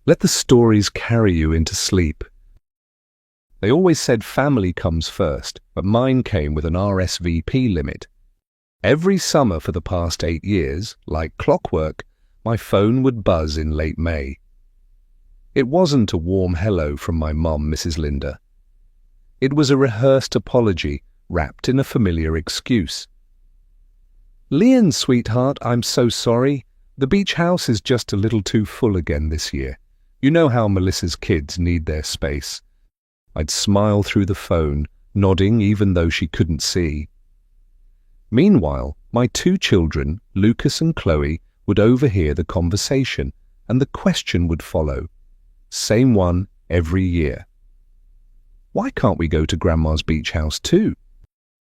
Let the stories carry you into sleep. They always said family comes first, but mine came with an RSVP limit. Every summer for the past 8 years, like clockwork, my phone would buzz in late May. It wasn't a warm hello from my mom, Mrs. Linda. It was a rehearsed apology wrapped in a familiar excuse. "Leon, sweetheart, I'm so sorry. The beach house is just a little too full again this year. You know how Melissa's kids need their space." I'd smile through the phone, nodding even though she couldn't see. Meanwhile, my 2 children, Lucas and Chloe, would overhear the conversation, and the question would follow. Same one every year. "Why can't we go to Grandma's beach house too?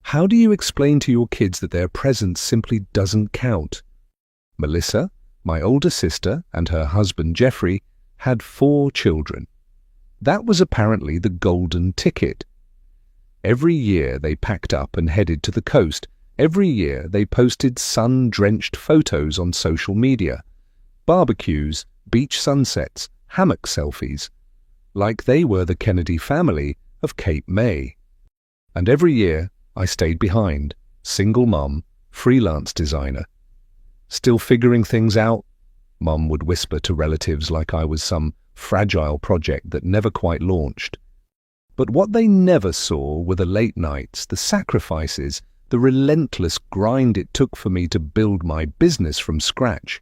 How do you explain to your kids that their presence simply doesn't count?" Melissa, my older sister, and her husband Jeffrey had 4 children. That was apparently the golden ticket. Every year they packed up and headed to the coast. Every year they posted sun-drenched photos on social media. Barbecues, beach sunsets, hammock selfies. Like they were the Kennedy family of Cape May. And every year I stayed behind, single mom, freelance designer. "Still figuring things out?" Mom would whisper to relatives like I was some fragile project that never quite launched. But what they never saw were the late nights, the sacrifices, the relentless grind it took for me to build my business from scratch.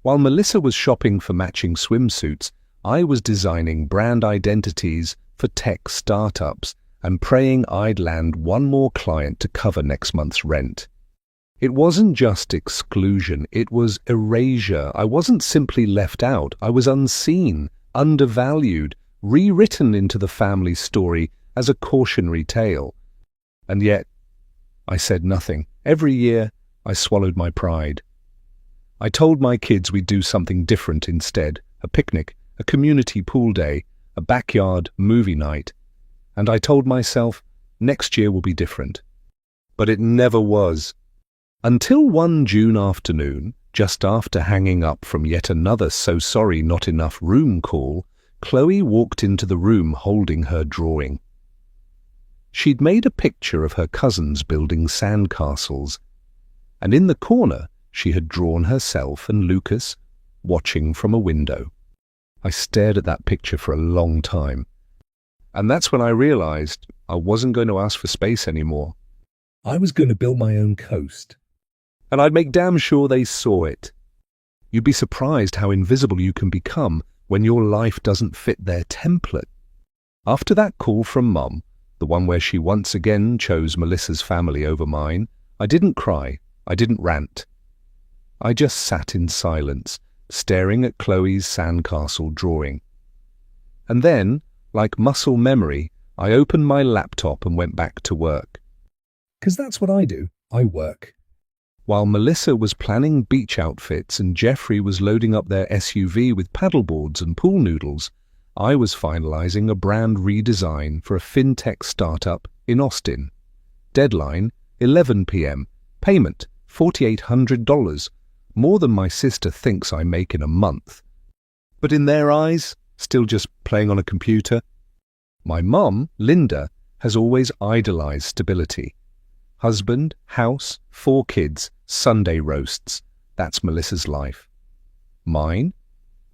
While Melissa was shopping for matching swimsuits, I was designing brand identities for tech startups and praying I'd land one more client to cover next month's rent. It wasn't just exclusion, it was erasure. I wasn't simply left out, I was unseen, undervalued, rewritten into the family story as a cautionary tale. And yet, I said nothing. Every year, I swallowed my pride. I told my kids we'd do something different instead, a picnic, a community pool day, a backyard movie night. And I told myself, next year will be different. But it never was. Until one June afternoon, just after hanging up from yet another "so sorry not enough room" call, Chloe walked into the room holding her drawing. She'd made a picture of her cousins building sandcastles, and in the corner she had drawn herself and Lucas watching from a window. I stared at that picture for a long time, and that's when I realized I wasn't going to ask for space anymore. I was going to build my own coast. And I'd make damn sure they saw it. You'd be surprised how invisible you can become when your life doesn't fit their template. After that call from Mum, the one where she once again chose Melissa's family over mine, I didn't cry, I didn't rant. I just sat in silence, staring at Chloe's sandcastle drawing. And then, like muscle memory, I opened my laptop and went back to work. 'Cause that's what I do, I work. While Melissa was planning beach outfits and Jeffrey was loading up their SUV with paddleboards and pool noodles, I was finalizing a brand redesign for a fintech startup in Austin. Deadline, 11 p.m. Payment, $4,800, more than my sister thinks I make in a month. But in their eyes, still just playing on a computer. My mom, Linda, has always idolized stability. Husband, house, 4 kids, Sunday roasts. That's Melissa's life. Mine?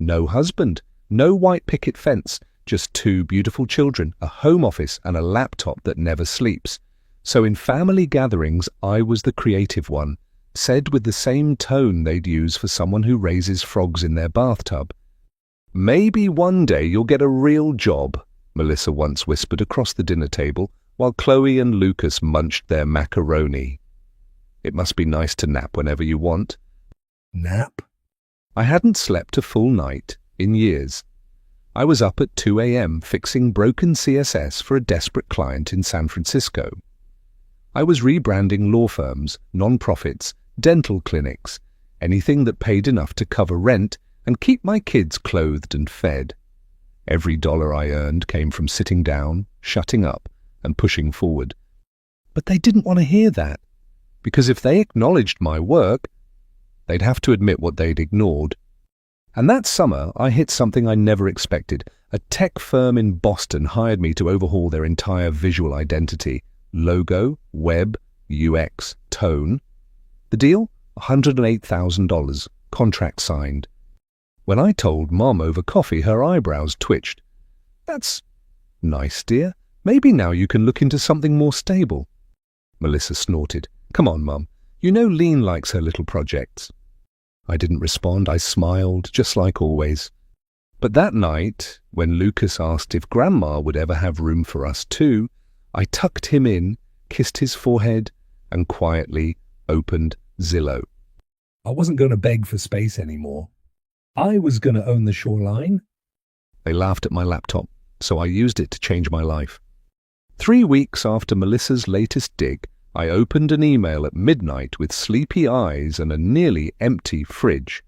No husband, no white picket fence, just 2 beautiful children, a home office and a laptop that never sleeps. So in family gatherings, I was the creative one, said with the same tone they'd use for someone who raises frogs in their bathtub. "Maybe one day you'll get a real job," Melissa once whispered across the dinner table, while Chloe and Lucas munched their macaroni. It must be nice to nap whenever you want. Nap? I hadn't slept a full night in years. I was up at 2 a.m. fixing broken CSS for a desperate client in San Francisco. I was rebranding law firms, non-profits, dental clinics, anything that paid enough to cover rent and keep my kids clothed and fed. Every dollar I earned came from sitting down, shutting up, and pushing forward. But they didn't want to hear that, because if they acknowledged my work, they'd have to admit what they'd ignored. And that summer, I hit something I never expected. A tech firm in Boston hired me to overhaul their entire visual identity: logo, web, UX, tone. The deal? $108,000. Contract signed. When I told Mom over coffee, her eyebrows twitched. "That's nice, dear. Maybe now you can look into something more stable." Melissa snorted. "Come on, Mum. You know Lean likes her little projects." I didn't respond. I smiled, just like always. But that night, when Lucas asked if Grandma would ever have room for us too, I tucked him in, kissed his forehead, and quietly opened Zillow. I wasn't going to beg for space anymore. I was going to own the shoreline. They laughed at my laptop, so I used it to change my life. 3 weeks after Melissa's latest dig, I opened an email at midnight with sleepy eyes and a nearly empty fridge.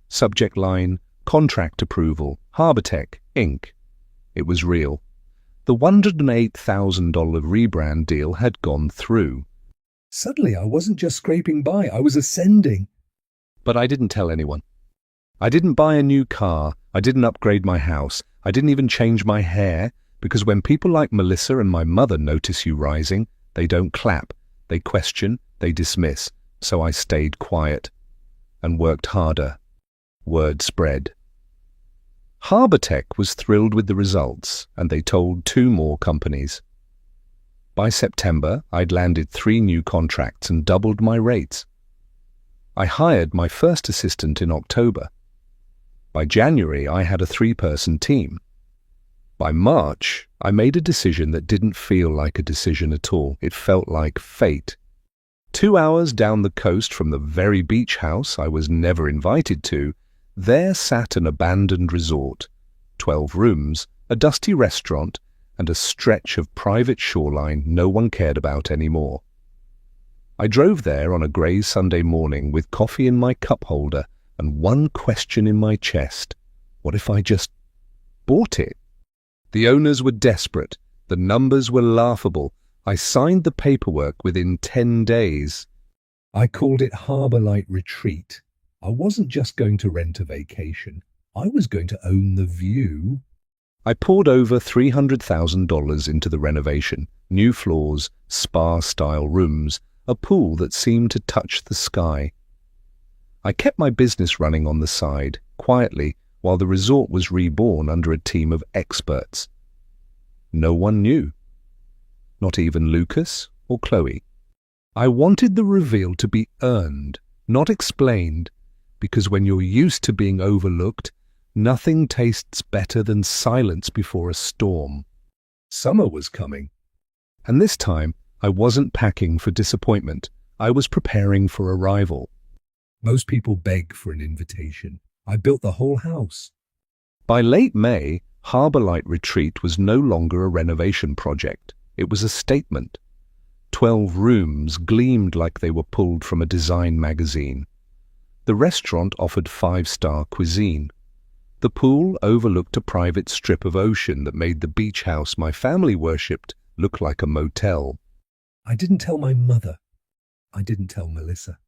Subject line: contract approval, HarborTech, Inc. It was real. The $108,000 rebrand deal had gone through. Suddenly I wasn't just scraping by, I was ascending. But I didn't tell anyone. I didn't buy a new car, I didn't upgrade my house, I didn't even change my hair, because when people like Melissa and my mother notice you rising, they don't clap. They question, they dismiss, so I stayed quiet and worked harder. Word spread. HarborTech was thrilled with the results, and they told 2 more companies. By September, I'd landed 3 new contracts and doubled my rates. I hired my first assistant in October. By January, I had a 3-person team. By March, I made a decision that didn't feel like a decision at all. It felt like fate. 2 hours down the coast from the very beach house I was never invited to, there sat an abandoned resort, 12 rooms, a dusty restaurant, and a stretch of private shoreline no one cared about anymore. I drove there on a grey Sunday morning with coffee in my cup holder and one question in my chest: what if I just bought it? The owners were desperate. The numbers were laughable. I signed the paperwork within 10 days. I called it Harborlight Retreat. I wasn't just going to rent a vacation. I was going to own the view. I poured over $300,000 into the renovation. New floors, spa-style rooms, a pool that seemed to touch the sky. I kept my business running on the side, quietly, while the resort was reborn under a team of experts. No one knew. Not even Lucas or Chloe. I wanted the reveal to be earned, not explained, because when you're used to being overlooked, nothing tastes better than silence before a storm. Summer was coming. And this time, I wasn't packing for disappointment. I was preparing for arrival. Most people beg for an invitation. I built the whole house. By late May, Harborlight Retreat was no longer a renovation project. It was a statement. 12 rooms gleamed like they were pulled from a design magazine. The restaurant offered 5-star cuisine. The pool overlooked a private strip of ocean that made the beach house my family worshipped look like a motel. I didn't tell my mother. I didn't tell Melissa.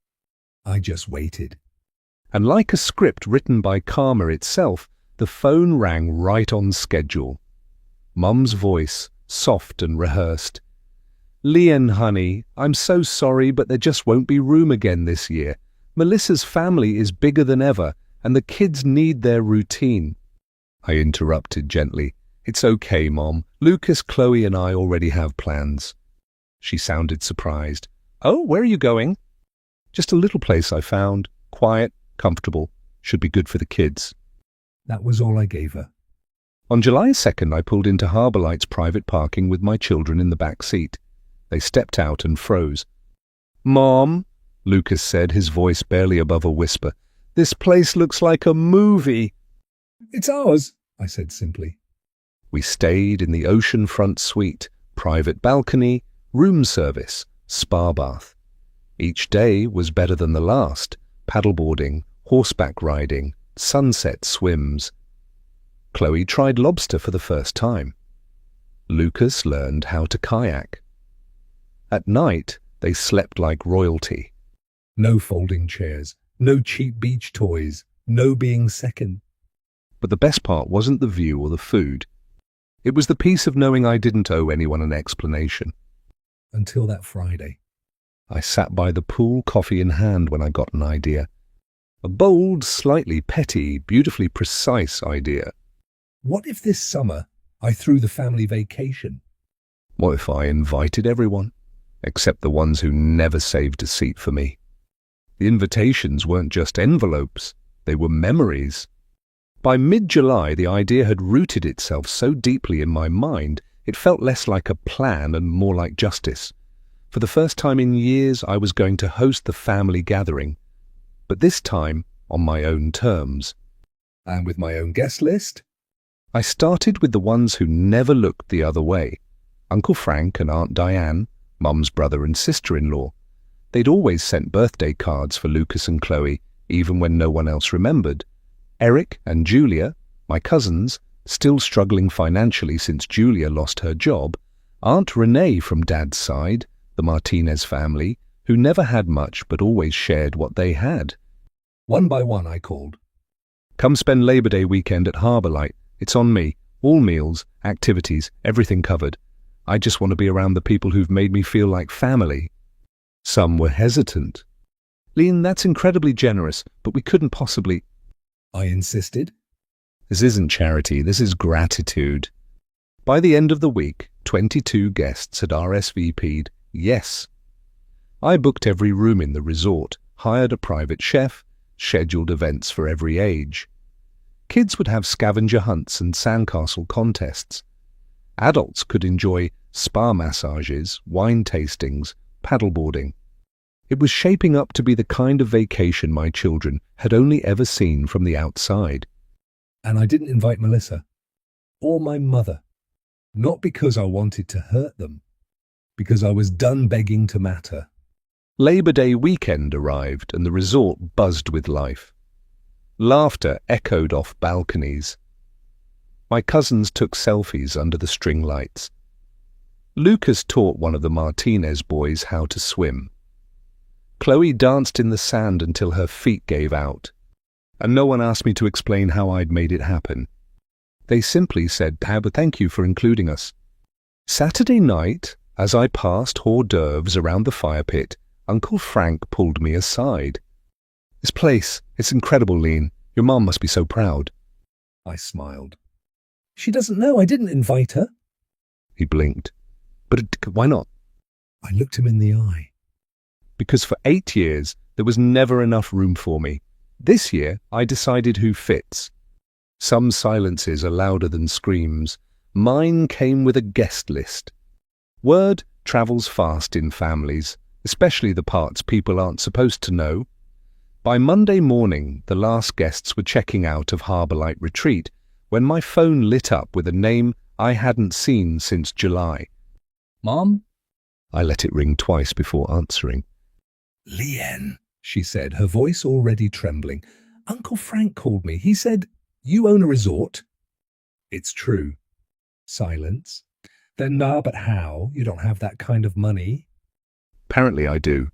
I just waited. And like a script written by Karma itself, the phone rang right on schedule. Mum's voice, soft and rehearsed. "Leon, honey, I'm so sorry, but there just won't be room again this year. Melissa's family is bigger than ever, and the kids need their routine." I interrupted gently. "It's okay, Mom. Lucas, Chloe, and I already have plans." She sounded surprised. "Oh, where are you going?" "Just a little place I found. Quiet, comfortable, should be good for the kids." That was all I gave her. On July 2nd, I pulled into Harborlight's private parking with my children in the back seat. They stepped out and froze. "Mom," Lucas said, his voice barely above a whisper, "this place looks like a movie." "It's ours," I said simply. We stayed in the oceanfront suite, private balcony, room service, spa bath. Each day was better than the last. Paddleboarding, horseback riding, sunset swims. Chloe tried lobster for the first time. Lucas learned how to kayak. At night, they slept like royalty. No folding chairs, no cheap beach toys, no being second. But the best part wasn't the view or the food. It was the peace of knowing I didn't owe anyone an explanation. Until that Friday. I sat by the pool, coffee in hand, when I got an idea. A bold, slightly petty, beautifully precise idea. What if this summer I threw the family vacation? What if I invited everyone, except the ones who never saved a seat for me? The invitations weren't just envelopes, they were memories. By mid-July, the idea had rooted itself so deeply in my mind, it felt less like a plan and more like justice. For the first time in years, I was going to host the family gathering, but this time on my own terms. And with my own guest list? I started with the ones who never looked the other way. Uncle Frank and Aunt Diane, Mum's brother and sister-in-law. They'd always sent birthday cards for Lucas and Chloe, even when no one else remembered. Eric and Julia, my cousins, still struggling financially since Julia lost her job. Aunt Renee from Dad's side, the Martinez family, who never had much but always shared what they had. One by one I called. Come spend Labor Day weekend at Harbour Light. It's on me. All meals, activities, everything covered. I just want to be around the people who've made me feel like family. Some were hesitant. Lean, that's incredibly generous, but we couldn't possibly... I insisted. This isn't charity, this is gratitude. By the end of the week, 22 guests had RSVP'd yes. I booked every room in the resort, hired a private chef, scheduled events for every age. Kids would have scavenger hunts and sandcastle contests. Adults could enjoy spa massages, wine tastings, paddleboarding. It was shaping up to be the kind of vacation my children had only ever seen from the outside. And I didn't invite Melissa or my mother, not because I wanted to hurt them, because I was done begging to matter. Labor Day weekend arrived and the resort buzzed with life. Laughter echoed off balconies. My cousins took selfies under the string lights. Lucas taught one of the Martinez boys how to swim. Chloe danced in the sand until her feet gave out, and no one asked me to explain how I'd made it happen. They simply said, thank you for including us. Saturday night, as I passed hors d'oeuvres around the fire pit, Uncle Frank pulled me aside. This place, it's incredible, Lean. Your mom must be so proud. I smiled. She doesn't know I didn't invite her. He blinked. But why not? I looked him in the eye. Because for 8 years, there was never enough room for me. This year, I decided who fits. Some silences are louder than screams. Mine came with a guest list. Word travels fast in families, especially the parts people aren't supposed to know. By Monday morning, the last guests were checking out of Harbour Light Retreat when my phone lit up with a name I hadn't seen since July. Mom? I let it ring twice before answering. Leanne, she said, her voice already trembling. Uncle Frank called me. He said, you own a resort? It's true. Silence. Then, but how? You don't have that kind of money. Apparently I do.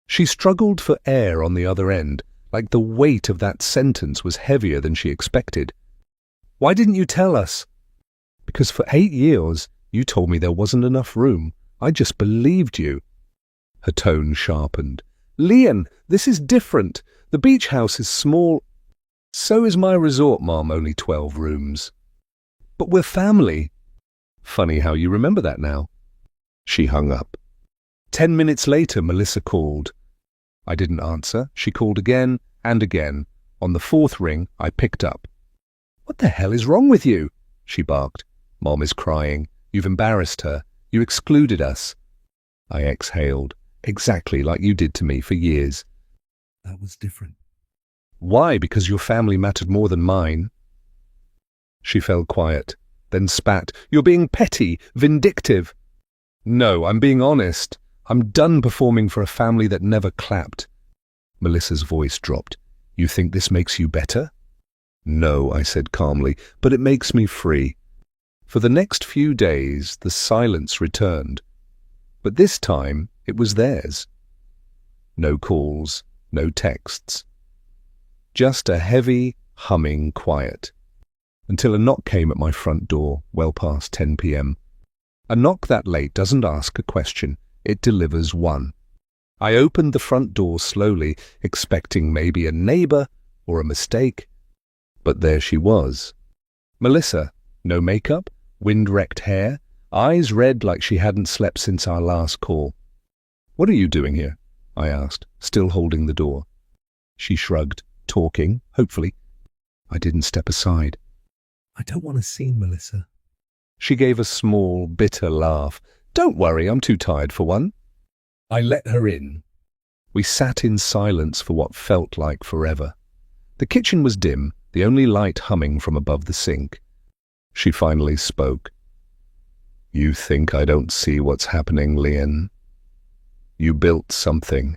She struggled for air on the other end, like the weight of that sentence was heavier than she expected. Why didn't you tell us? Because for 8 years, you told me there wasn't enough room. I just believed you. Her tone sharpened. Leanne, this is different. The beach house is small. So is my resort, Mom, only 12 rooms. But we're family. Funny how you remember that now. She hung up. 10 minutes later, Melissa called. I didn't answer. She called again and again. On the 4th ring, I picked up. What the hell is wrong with you? She barked. Mom is crying. You've embarrassed her. You excluded us. I exhaled. Exactly like you did to me for years. That was different. Why? Because your family mattered more than mine. She fell quiet, then spat. You're being petty, vindictive. No, I'm being honest. I'm done performing for a family that never clapped. Melissa's voice dropped. You think this makes you better? No, I said calmly, but it makes me free. For the next few days, the silence returned. But this time, it was theirs. No calls, no texts. Just a heavy, humming quiet. until a knock came at my front door, well past 10 p.m. A knock that late doesn't ask a question, it delivers one. I opened the front door slowly, expecting maybe a neighbor or a mistake. But there she was. Melissa, no makeup, wind-wrecked hair, eyes red like she hadn't slept since our last call. "What are you doing here?" I asked, still holding the door. She shrugged, talking, hopefully. I didn't step aside. "I don't want a scene, Melissa." She gave a small, bitter laugh. "Don't worry, I'm too tired for one." I let her in. We sat in silence for what felt like forever. The kitchen was dim, the only light humming from above the sink. She finally spoke. "You think I don't see what's happening, Leon? You built something.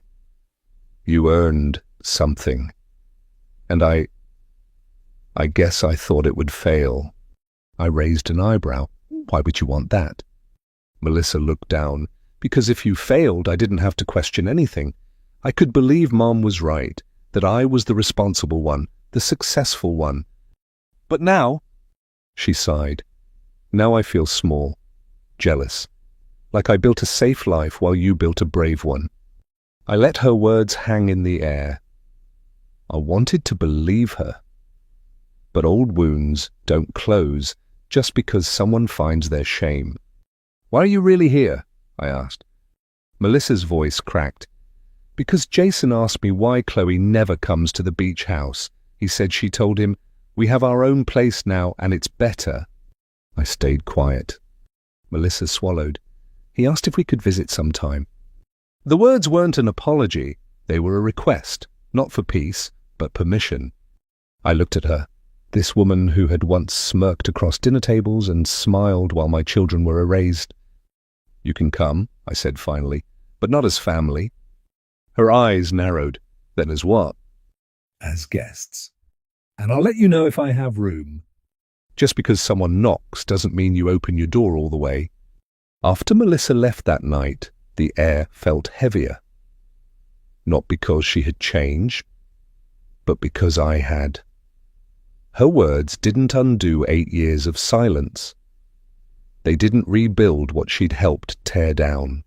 You earned something. And I guess I thought it would fail." I raised an eyebrow. "Why would you want that?" Melissa looked down. "Because if you failed, I didn't have to question anything. I could believe Mom was right, that I was the responsible one, the successful one. But now," she sighed, "now I feel small, jealous, like I built a safe life while you built a brave one." I let her words hang in the air. I wanted to believe her. But old wounds don't close just because someone finds their shame. "Why are you really here?" I asked. Melissa's voice cracked. "Because Jason asked me why Chloe never comes to the beach house. He said she told him, 'We have our own place now and it's better.'" I stayed quiet. Melissa swallowed. "He asked if we could visit sometime." The words weren't an apology. They were a request, not for peace, but permission. I looked at her, this woman who had once smirked across dinner tables and smiled while my children were erased. "You can come," I said finally, "but not as family." Her eyes narrowed. "Then as what?" "As guests. And I'll let you know if I have room." Just because someone knocks doesn't mean you open your door all the way. After Melissa left that night, the air felt heavier. Not because she had changed, but because I had. Her words didn't undo 8 years of silence. They didn't rebuild what she'd helped tear down.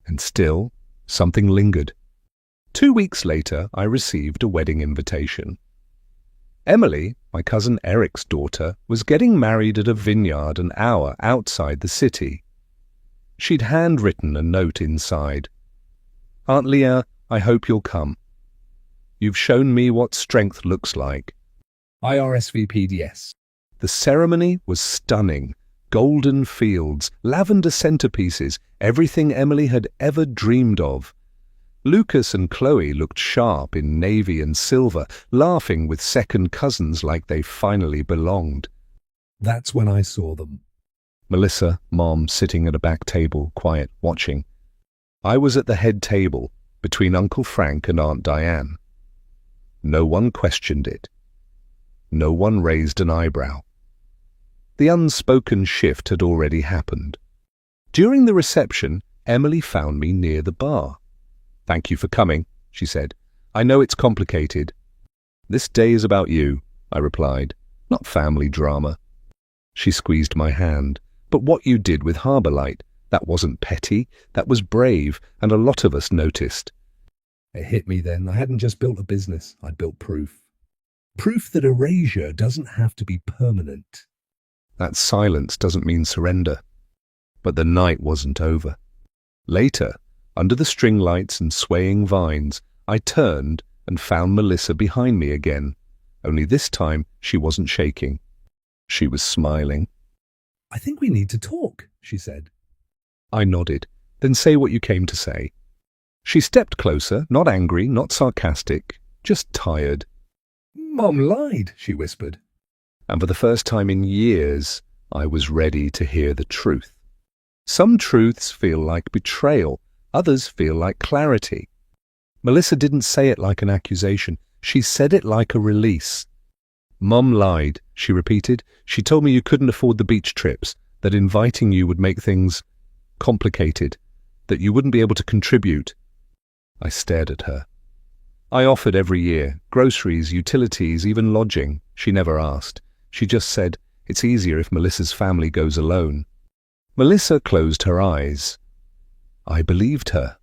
And still, something lingered. 2 weeks later, I received a wedding invitation. Emily, my cousin Eric's daughter, was getting married at a vineyard an hour outside the city. She'd handwritten a note inside. "Aunt Leah, I hope you'll come. You've shown me what strength looks like. IRSVPDS." The ceremony was stunning. Golden fields, lavender centerpieces, everything Emily had ever dreamed of. Lucas and Chloe looked sharp in navy and silver, laughing with second cousins like they finally belonged. That's when I saw them. Melissa, Mom, sitting at a back table, quiet, watching. I was at the head table, between Uncle Frank and Aunt Diane. No one questioned it. No one raised an eyebrow. The unspoken shift had already happened. During the reception, Emily found me near the bar. "Thank you for coming," she said. "I know it's complicated." "This day is about you," I replied, "not family drama." She squeezed my hand. "But what you did with Harbour Light, that wasn't petty, that was brave, and a lot of us noticed." It hit me then. I hadn't just built a business, I'd built proof. Proof that erasure doesn't have to be permanent. That silence doesn't mean surrender. But the night wasn't over. Later, under the string lights and swaying vines, I turned and found Melissa behind me again. Only this time, she wasn't shaking. She was smiling. "I think we need to talk," she said. I nodded. "Then say what you came to say." She stepped closer, not angry, not sarcastic, just tired. "Mom lied," she whispered. And for the first time in years, I was ready to hear the truth. Some truths feel like betrayal, others feel like clarity. Melissa didn't say it like an accusation. She said it like a release. "Mom lied," she repeated. "She told me you couldn't afford the beach trips, that inviting you would make things complicated, that you wouldn't be able to contribute." I stared at her. I offered every year, groceries, utilities, even lodging. She never asked. She just said, It's easier if Melissa's family goes alone. Melissa closed her eyes. I believed her.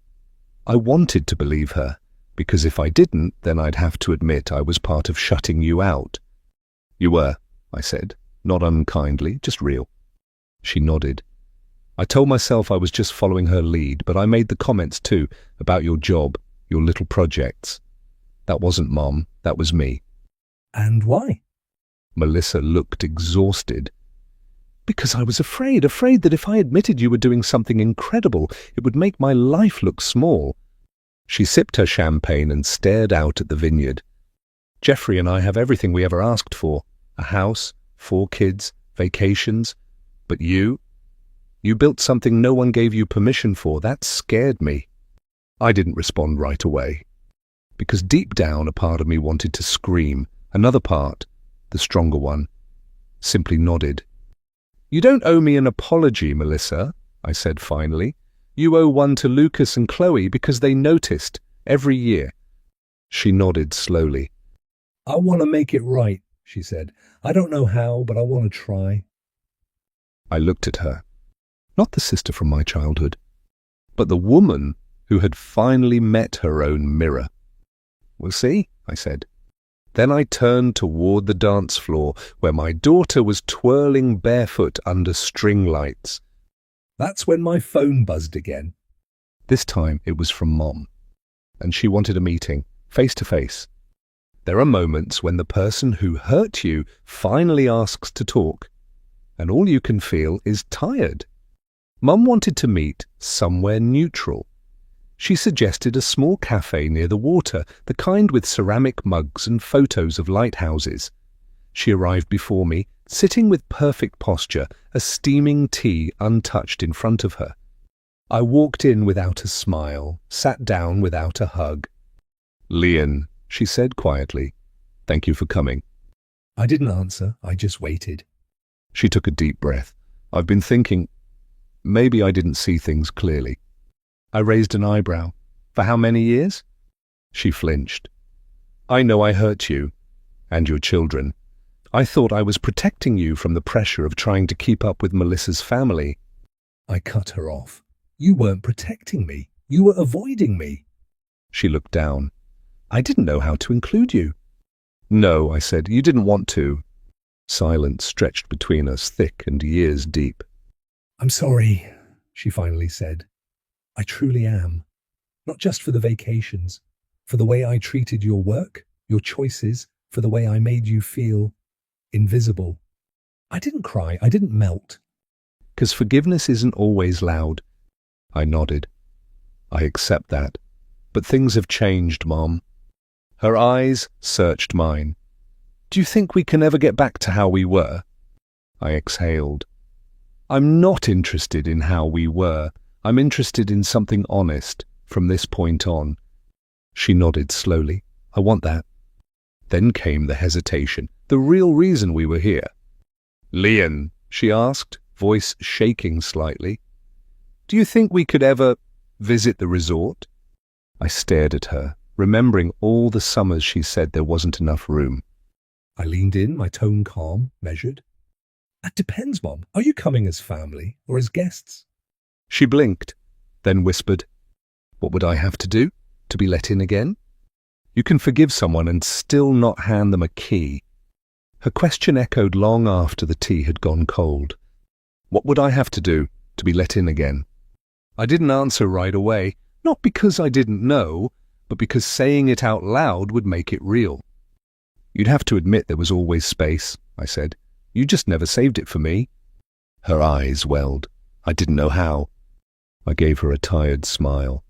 I wanted to believe her, because if I didn't, then I'd have to admit I was part of shutting you out. You were, I said, not unkindly, just real. She nodded. I told myself I was just following her lead, but I made the comments too, about your job, your little projects. That wasn't Mom, that was me. And why? Melissa looked exhausted. Because I was afraid that if I admitted you were doing something incredible, it would make my life look small. She sipped her champagne and stared out at the vineyard. Jeffrey and I have everything we ever asked for. A house, 4 kids, vacations. But you built something no one gave you permission for. That scared me. I didn't respond right away. Because deep down a part of me wanted to scream. Another part, the stronger one, simply nodded. You don't owe me an apology, Melissa, I said finally. You owe one to Lucas and Chloe because they noticed every year. She nodded slowly. I want to make it right, she said. I don't know how, but I want to try. I looked at her. Not the sister from my childhood, but the woman who had finally met her own mirror. We'll see, I said. Then I turned toward the dance floor where my daughter was twirling barefoot under string lights. That's when my phone buzzed again. This time it was from Mom, and she wanted a meeting, face to face. There are moments when the person who hurt you finally asks to talk, and all you can feel is tired. Mum wanted to meet somewhere neutral. She suggested a small cafe near the water, the kind with ceramic mugs and photos of lighthouses. She arrived before me, sitting with perfect posture, a steaming tea untouched in front of her. I walked in without a smile, sat down without a hug. Leon, she said quietly, thank you for coming. I didn't answer, I just waited. She took a deep breath. I've been thinking, maybe I didn't see things clearly. I raised an eyebrow. For how many years? She flinched. I know I hurt you, and your children. I thought I was protecting you from the pressure of trying to keep up with Melissa's family. I cut her off. You weren't protecting me. You were avoiding me. She looked down. I didn't know how to include you. No, I said, you didn't want to. Silence stretched between us, thick and years deep. I'm sorry, she finally said. I truly am. Not just for the vacations, for the way I treated your work, your choices, for the way I made you feel invisible. I didn't cry, I didn't melt. 'Cause forgiveness isn't always loud. I nodded. I accept that. But things have changed, Mom. Her eyes searched mine. Do you think we can ever get back to how we were? I exhaled. I'm not interested in how we were. I'm interested in something honest from this point on. She nodded slowly. I want that. Then came the hesitation, the real reason we were here. Leon, she asked, voice shaking slightly. Do you think we could ever visit the resort? I stared at her, remembering all the summers she said there wasn't enough room. I leaned in, my tone calm, measured. That depends, Mom. Are you coming as family or as guests? She blinked, then whispered, What would I have to do to be let in again? You can forgive someone and still not hand them a key. Her question echoed long after the tea had gone cold. What would I have to do to be let in again? I didn't answer right away, not because I didn't know, but because saying it out loud would make it real. You'd have to admit there was always space, I said. You just never saved it for me. Her eyes welled. I didn't know how. I gave her a tired smile.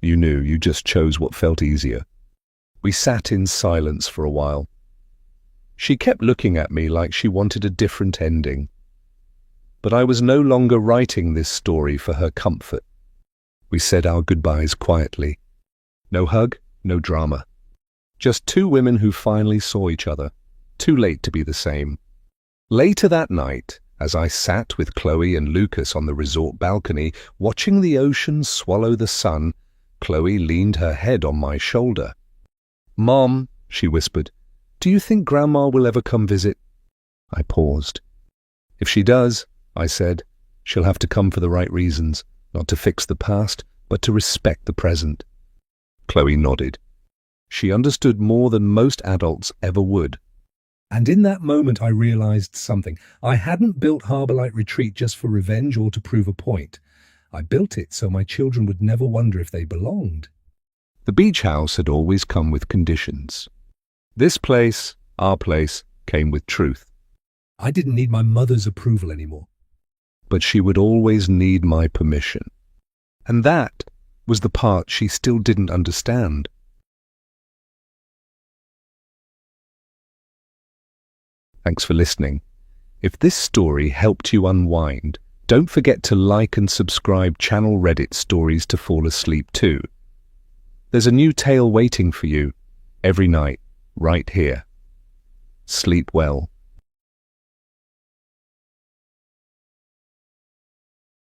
You knew, you just chose what felt easier. We sat in silence for a while. She kept looking at me like she wanted a different ending. But I was no longer writing this story for her comfort. We said our goodbyes quietly. No hug, no drama. Just 2 women who finally saw each other, too late to be the same. Later that night, as I sat with Chloe and Lucas on the resort balcony, watching the ocean swallow the sun, Chloe leaned her head on my shoulder. Mom, she whispered, do you think Grandma will ever come visit? I paused. If she does, I said, she'll have to come for the right reasons, not to fix the past, but to respect the present. Chloe nodded. She understood more than most adults ever would. And in that moment I realized something. I hadn't built Harbourlight Retreat just for revenge or to prove a point. I built it so my children would never wonder if they belonged. The beach house had always come with conditions. This place, our place, came with truth. I didn't need my mother's approval anymore. But she would always need my permission. And that was the part she still didn't understand. Thanks for listening. If this story helped you unwind, don't forget to like and subscribe channel Reddit Stories to Fall Asleep too. There's a new tale waiting for you every night, right here. Sleep well.